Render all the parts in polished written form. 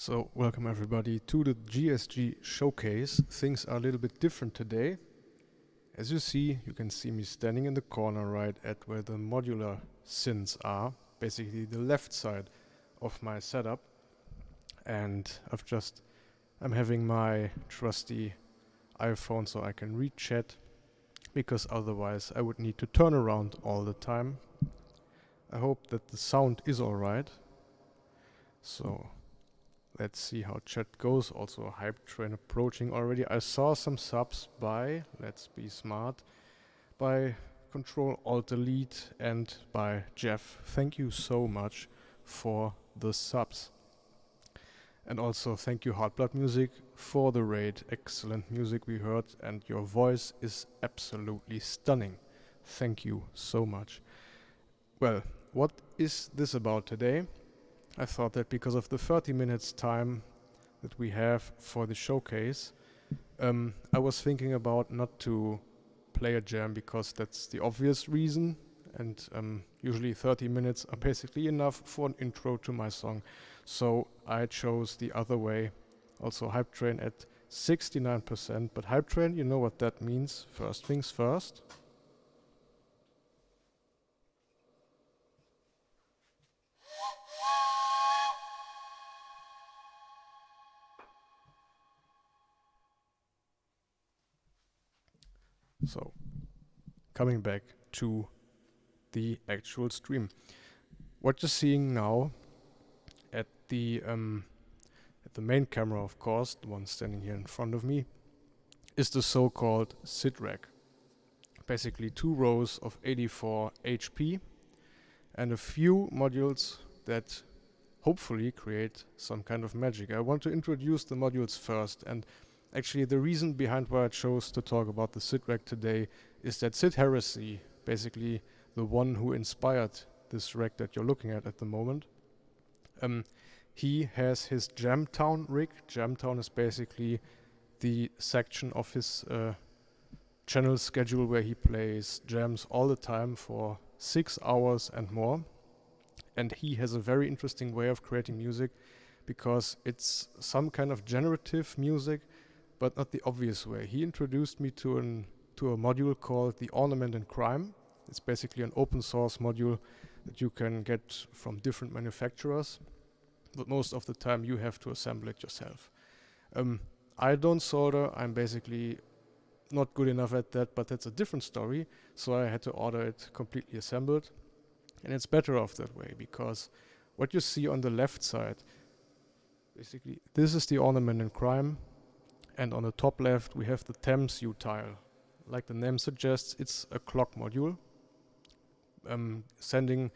So, welcome everybody to the GSG showcase. Things are a little bit different today. As you see, you can see me standing in the corner right at where the modular synths are, basically the left side of my setup. And I'm having my trusty iPhone so I can read chat, because otherwise I would need to turn around all the time. I hope that the sound is alright. So let's see how chat goes. Also a hype train approaching already. I saw some subs by, let's be smart, by Control-Alt-Delete and by Jeff. Thank you so much for the subs. And also thank you Heartblood Music for the raid. Excellent music we heard, and your voice is absolutely stunning. Thank you so much. Well, what is this about today? I thought that because of the 30 minutes time that we have for the showcase, I was thinking about not to play a jam because that's the obvious reason, and usually 30 minutes are basically enough for an intro to my song. So I chose the other way. Also hype train at 69%, but hype train, you know what that means. First things first. So, coming back to the actual stream. What you're seeing now at the main camera, of course, the one standing here in front of me, is the so-called SydRack. Basically 2 rows of 84 HP and a few modules that hopefully create some kind of magic. I want to introduce the modules first, and actually the reason behind why I chose to talk about the SydRack today is that Sid Heresy, basically the one who inspired this rack that you're looking at the moment, he has his Jamtown rig. Jamtown is basically the section of his channel schedule where he plays jams all the time for 6 hours and more. And he has a very interesting way of creating music because it's some kind of generative music, but not the obvious way. He introduced me to a module called the Ornament Crime. It's basically an open source module that you can get from different manufacturers, but most of the time you have to assemble it yourself. I don't solder, I'm basically not good enough at that, but that's a different story. So I had to order it completely assembled, and it's better off that way because what you see on the left side, basically this is the Ornament Crime. And on the top left, we have the Temps Utile. Like the name suggests, it's a clock module, sending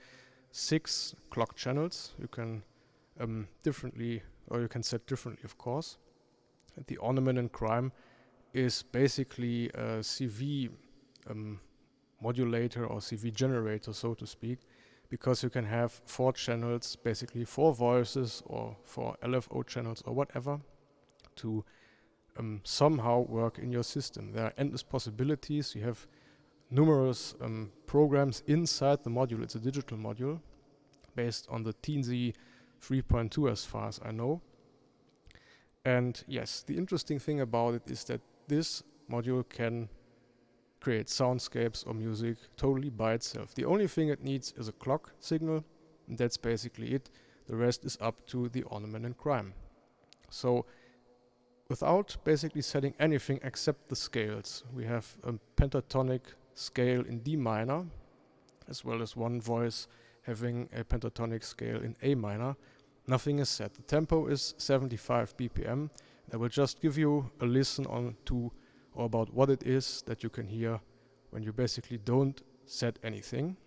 6 clock channels. You can you can set differently, of course. And the Ornament Crime is basically a CV modulator or CV generator, so to speak, because you can have 4 channels, basically 4 voices or 4 LFO channels or whatever, to somehow work in your system. There are endless possibilities. You have numerous programs inside the module. It's a digital module based on the Teensy 3.2 as far as I know. And yes, the interesting thing about it is that this module can create soundscapes or music totally by itself. The only thing it needs is a clock signal, and that's basically it. The rest is up to the Ornament Crime. So without basically setting anything except the scales, we have a pentatonic scale in D minor, as well as one voice having a pentatonic scale in A minor. Nothing is set. The tempo is 75 BPM. I will just give you a listen on to or about what it is that you can hear when you basically don't set anything.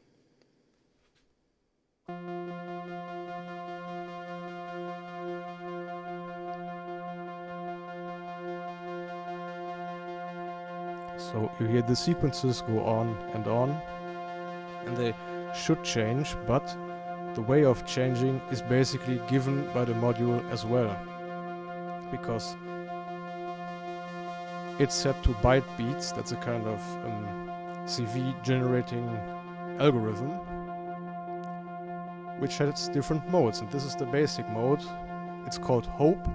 So you hear the sequences go on, and they should change, but the way of changing is basically given by the module as well, because it's set to byte beats. That's a kind of CV generating algorithm which has different modes, and this is the basic mode. it's called hope.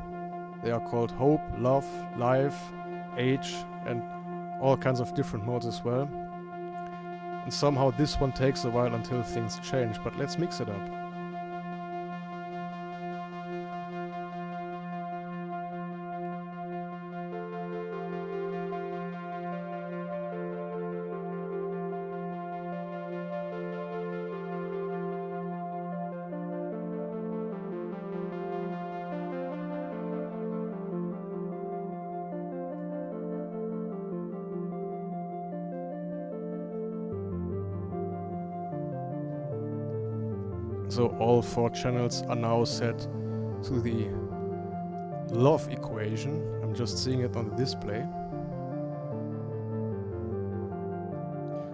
They are called hope, love, life, age, and all kinds of different modes as well. And somehow this one takes a while until things change, but let's mix it up. So all 4 channels are now set to the love equation. I'm just seeing it on the display.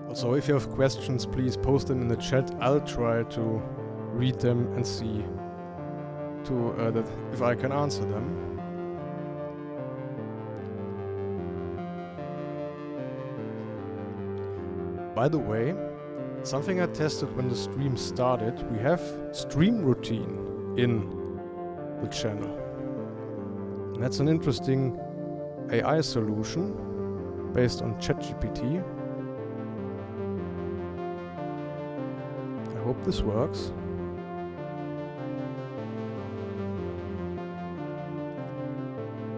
Also, if you have questions, please post them in the chat. I'll try to read them and see that if I can answer them. By the way, something I tested when the stream started, we have StreamRoutine in the channel. And that's an interesting AI solution based on ChatGPT. I hope this works.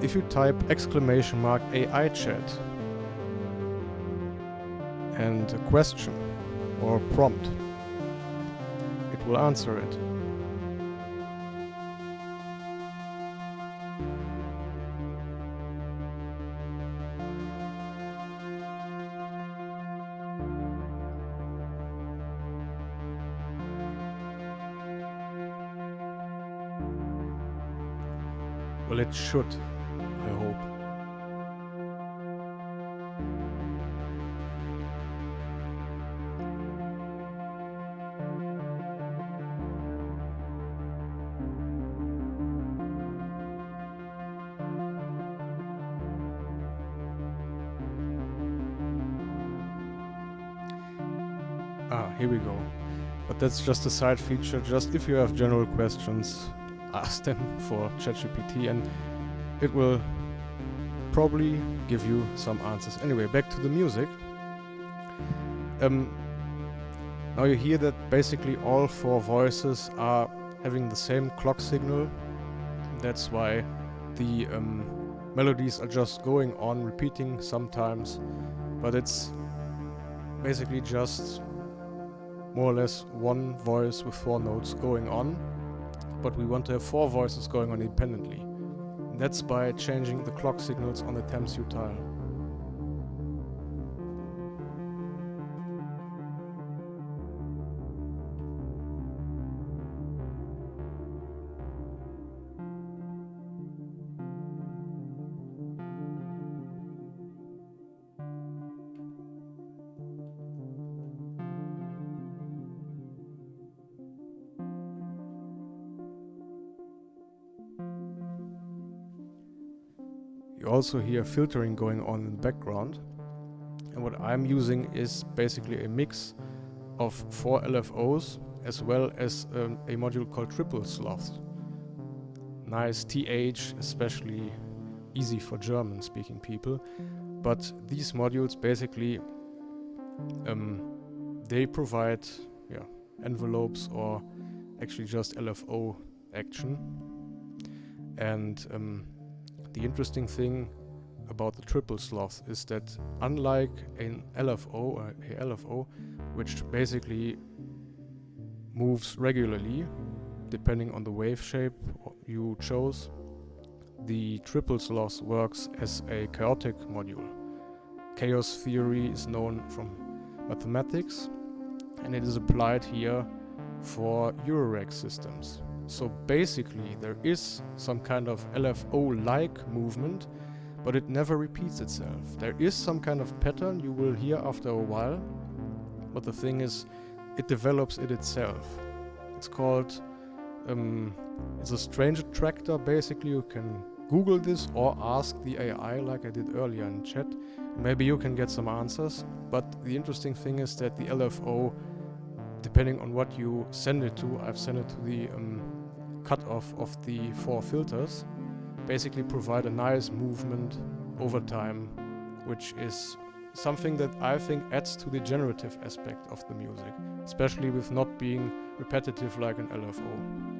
If you type !AI chat and a question or prompt, it will answer it. Well, it should, I hope. Here we go. But that's just a side feature. Just if you have general questions, ask them for ChatGPT and it will probably give you some answers. Anyway, back to the music. Now you hear that basically all 4 voices are having the same clock signal. That's why the melodies are just going on, repeating sometimes, but it's basically just more or less one voice with 4 notes going on, but we want to have 4 voices going on independently. And that's by changing the clock signals on the Temps Utile. You also hear filtering going on in the background, and what I'm using is basically a mix of 4 LFOs as well as a module called triple Sloths. Nice TH, especially easy for German speaking people, but these modules basically they provide envelopes or actually just LFO action. And the interesting thing about the triple Sloth is that unlike an LFO, which basically moves regularly depending on the wave shape you chose, the triple Sloth works as a chaotic module. Chaos theory is known from mathematics, and it is applied here for Eurorack systems. So basically there is some kind of LFO-like movement, but it never repeats itself. There is some kind of pattern you will hear after a while, but the thing is, it develops it itself. It's called, it's a strange attractor basically. You can Google this or ask the AI like I did earlier in chat. Maybe you can get some answers, but the interesting thing is that the LFO, depending on what you send it to, I've sent it to the cutoff of the 4 filters basically provide a nice movement over time, which is something that I think adds to the generative aspect of the music, especially with not being repetitive like an LFO.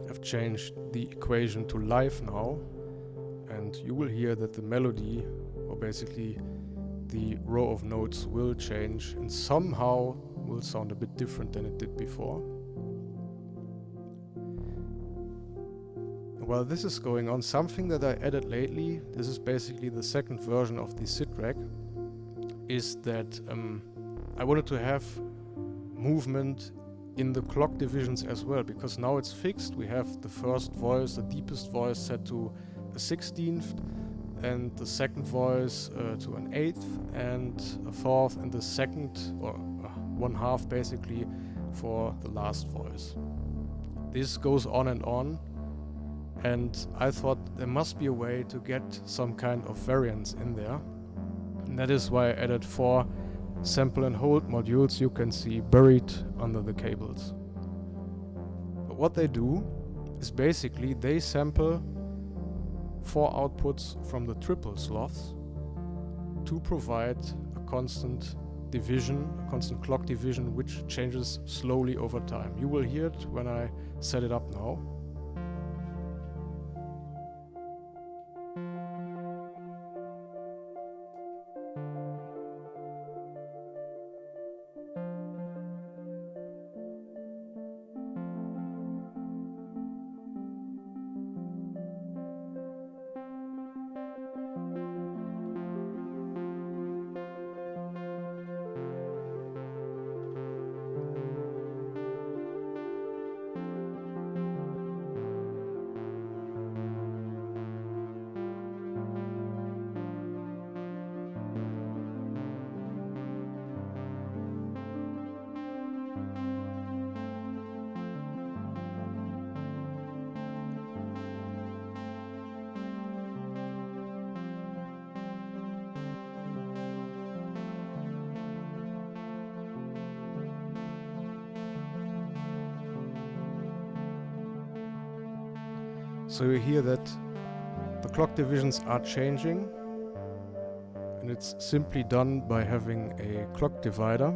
I've changed the equation to live now, and you will hear that the melody, or basically the row of notes, will change and somehow will sound a bit different than it did before. While this is going on, something that I added lately, this is basically the second version of the SydRack, is that I wanted to have movement in the clock divisions as well, because now it's fixed. We have the first voice, the deepest voice, set to a 16th, and the second voice to an 8th, and a 4th, and the second, or 1/2 basically, for the last voice. This goes on, and I thought there must be a way to get some kind of variance in there, and that is why I added 4 sample and hold modules you can see buried under the cables. But what they do is basically they sample 4 outputs from the triple sloths to provide a constant division, a constant clock division, which changes slowly over time. You will hear it when I set it up now. So you hear that the clock divisions are changing, and it's simply done by having a clock divider,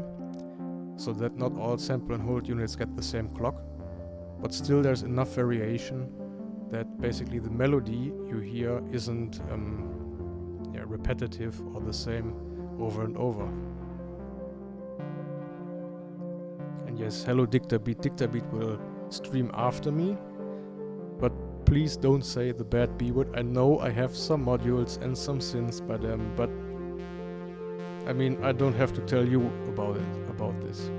so that not all sample and hold units get the same clock, but still there's enough variation that basically the melody you hear isn't repetitive or the same over and over. And yes, hello Dictabeat. Dictabeat will stream after me, but please don't say the bad B word. I know I have some modules and some synths by them, but I mean, I don't have to tell you about this.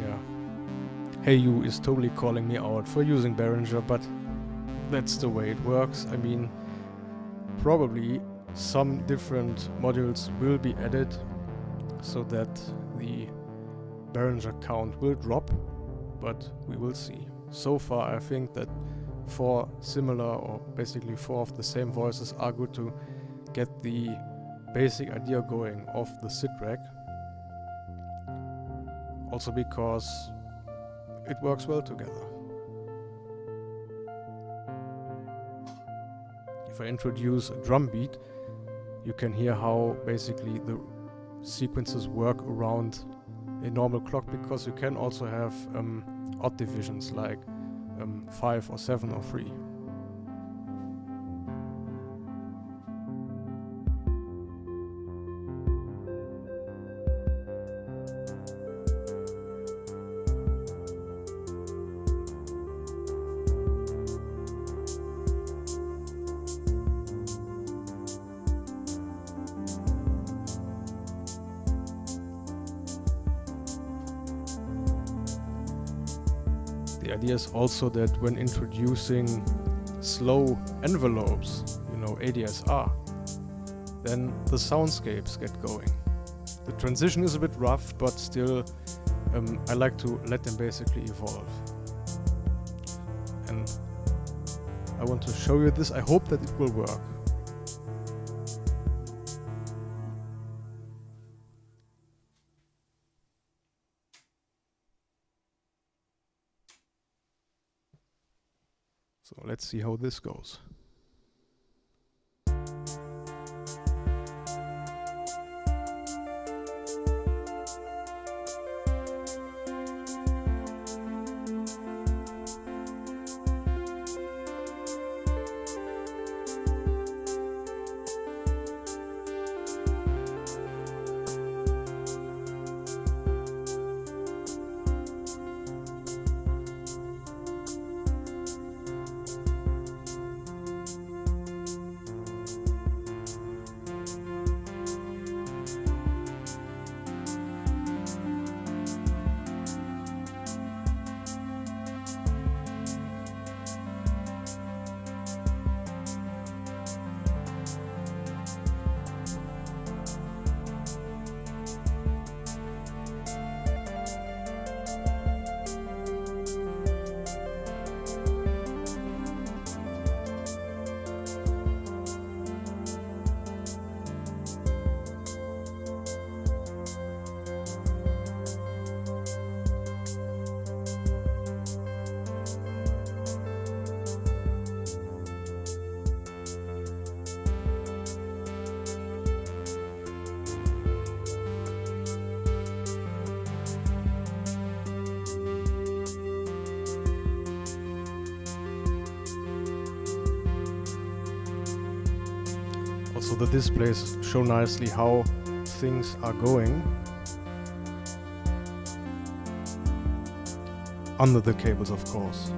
Yeah. Hey You is totally calling me out for using Behringer, but that's the way it works. I mean, probably some different modules will be added so that the Behringer count will drop, but we will see. So far I think that 4 similar, or basically 4 of the same voices, are good to get the basic idea going of the SydRack. Also because it works well together. If I introduce a drum beat, you can hear how basically the sequences work around a normal clock, because you can also have odd divisions like 5 or 7 or 3. The idea is also that when introducing slow envelopes, ADSR, then the soundscapes get going. The transition is a bit rough, but still I like to let them basically evolve. And I want to show you this. I hope that it will work. So let's see how this goes. So the displays show nicely how things are going under the cables, of course.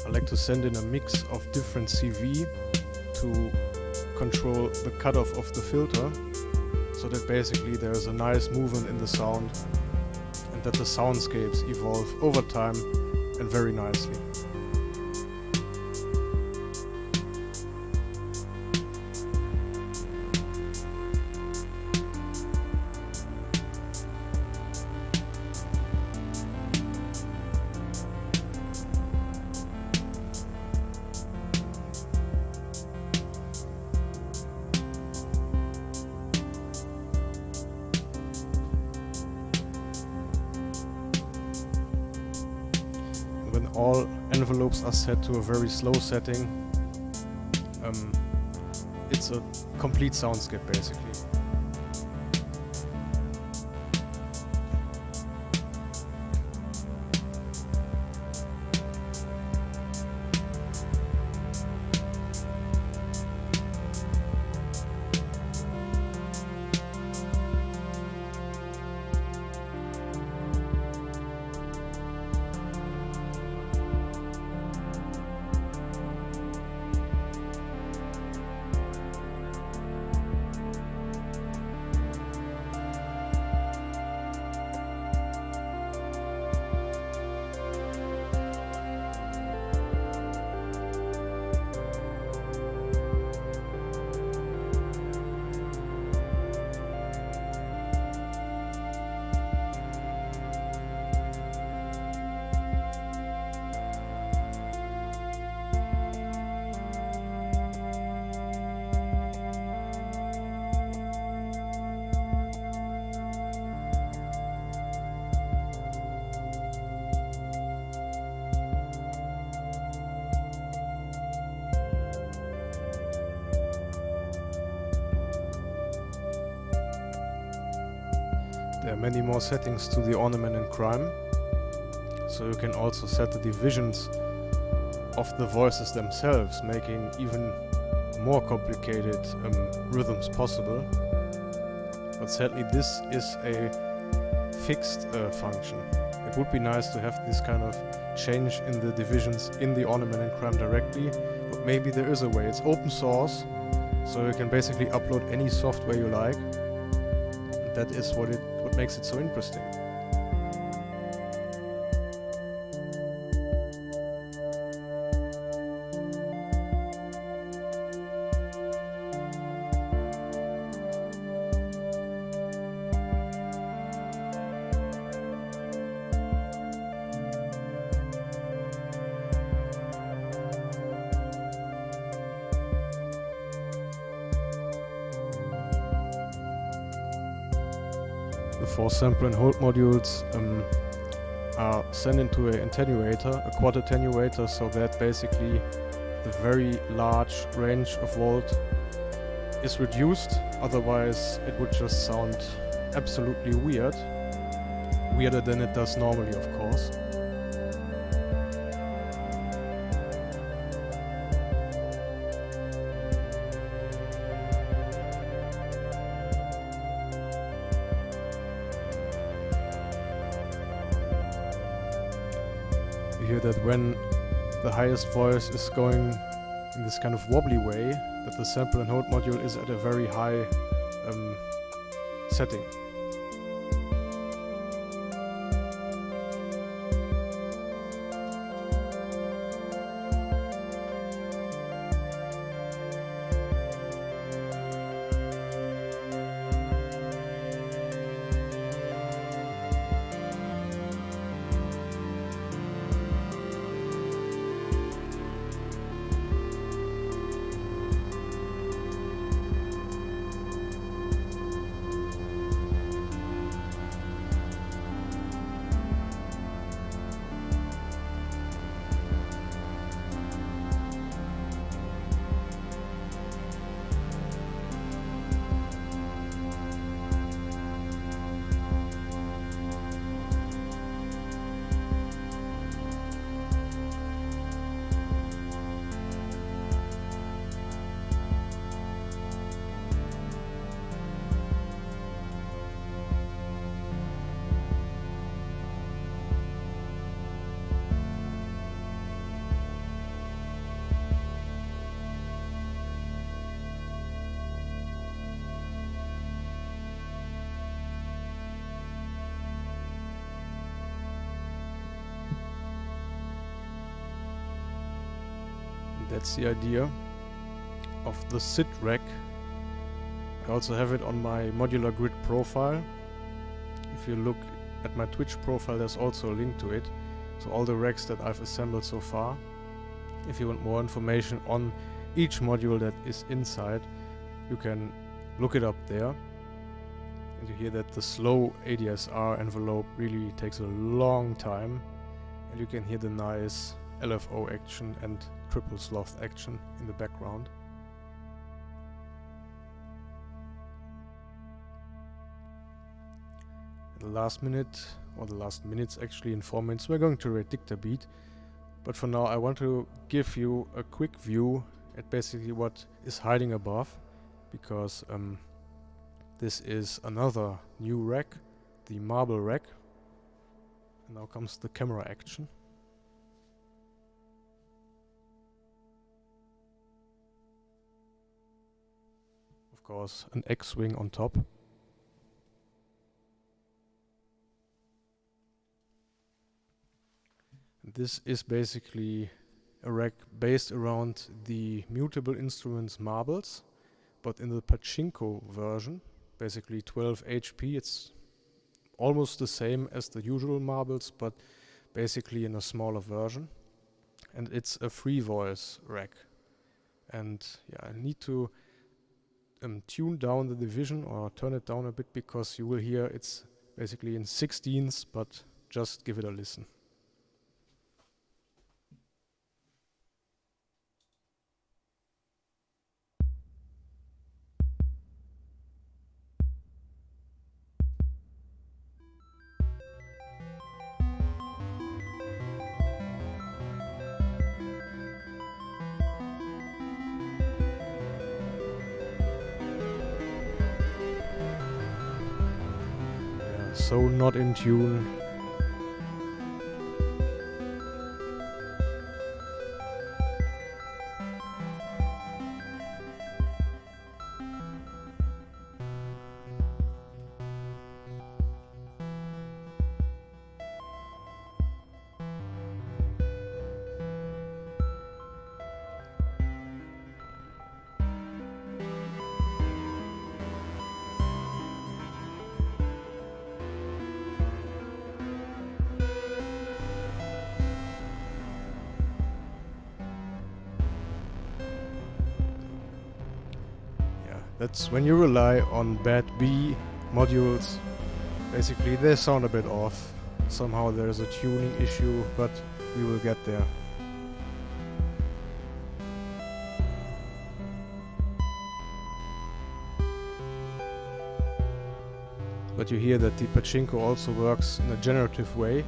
I like to send in a mix of different CV to control the cutoff of the filter, so that basically there's a nice movement in the sound and that the soundscapes evolve over time and very nicely. When all envelopes are set to a very slow setting, it's a complete soundscape basically. there are many more settings to the Ornament and Crime. So you can also set the divisions of the voices themselves, making even more complicated rhythms possible. But sadly this is a fixed function. It would be nice to have this kind of change in the divisions in the Ornament and Crime directly, but maybe there is a way. It's open source, so you can basically upload any software you like. That is what makes it so interesting. The 4 sample and hold modules are sent into an attenuator, a quad attenuator, so that basically the very large range of volt is reduced. Otherwise it would just sound absolutely weird. Weirder than it does normally, of course. You hear that when the highest voice is going in this kind of wobbly way, that the sample and hold module is at a very high setting. That's the idea of the SydRack. I also have it on my modular grid profile. If you look at my Twitch profile, there's also a link to it. So all the racks that I've assembled so far. If you want more information on each module that is inside, you can look it up there. And you hear that the slow ADSR envelope really takes a long time. And you can hear the nice LFO action and triple sloth action in the background. The last minute, or the last minutes actually, in 4 minutes, we're going to read dicta beat. But for now I want to give you a quick view at basically what is hiding above, because this is another new rack, the MarbleRack. And now comes the camera action. Of course, an X-wing on top. This is basically a rack based around the mutable instruments marbles, but in the pachinko version, basically 12 HP. It's almost the same as the usual marbles, but basically in a smaller version. And it's a free voice rack. And yeah, I need to tune down the division or turn it down a bit, because you will hear it's basically in 16ths, but just give it a listen. so not in tune. That's when you rely on bad B modules. Basically, they sound a bit off. Somehow there's a tuning issue, but we will get there. But you hear that the pachinko also works in a generative way.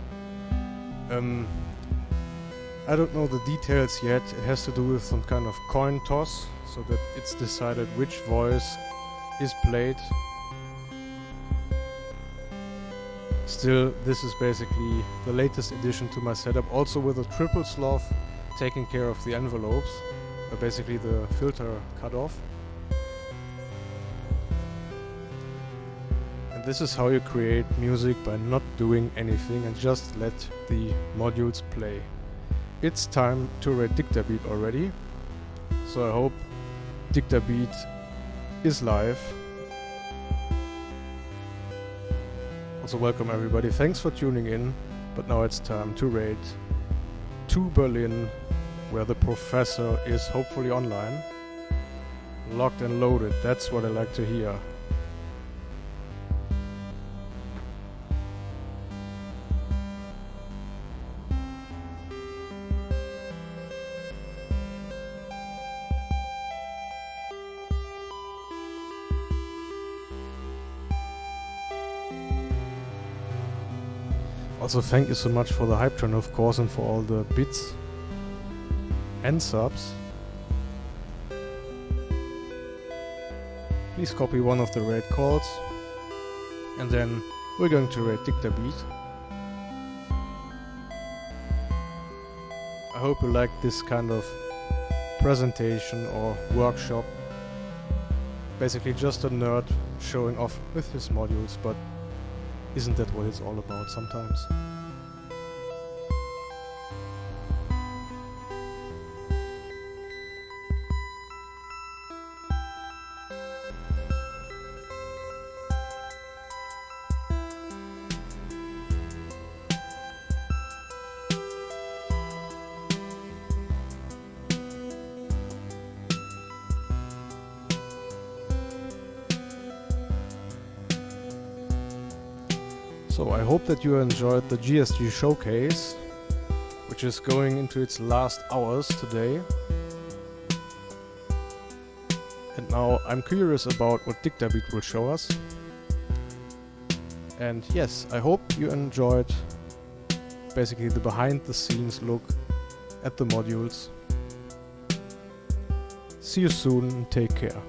I don't know the details yet. It has to do with some kind of coin toss, so that it's decided which voice is played. Still, this is basically the latest addition to my setup, also with a triple sloth taking care of the envelopes, basically the filter cutoff. And this is how you create music by not doing anything and just let the modules play. It's time to rate Dictabeat already, so I hope Dictabeat is live. Also welcome everybody, thanks for tuning in, but now it's time to rate to Berlin, where the professor is hopefully online. Locked and loaded, that's what I like to hear. Also thank you so much for the hype train, of course, and for all the bits and subs. Please copy one of the raid calls, and then we're going to raid Dictabeat. I hope you like this kind of presentation or workshop. Basically just a nerd showing off with his modules, but isn't that what it's all about sometimes? So I hope that you enjoyed the GSG showcase, which is going into its last hours today. And now I'm curious about what Dictabeat will show us. And yes, I hope you enjoyed basically the behind the scenes look at the modules. See you soon, take care.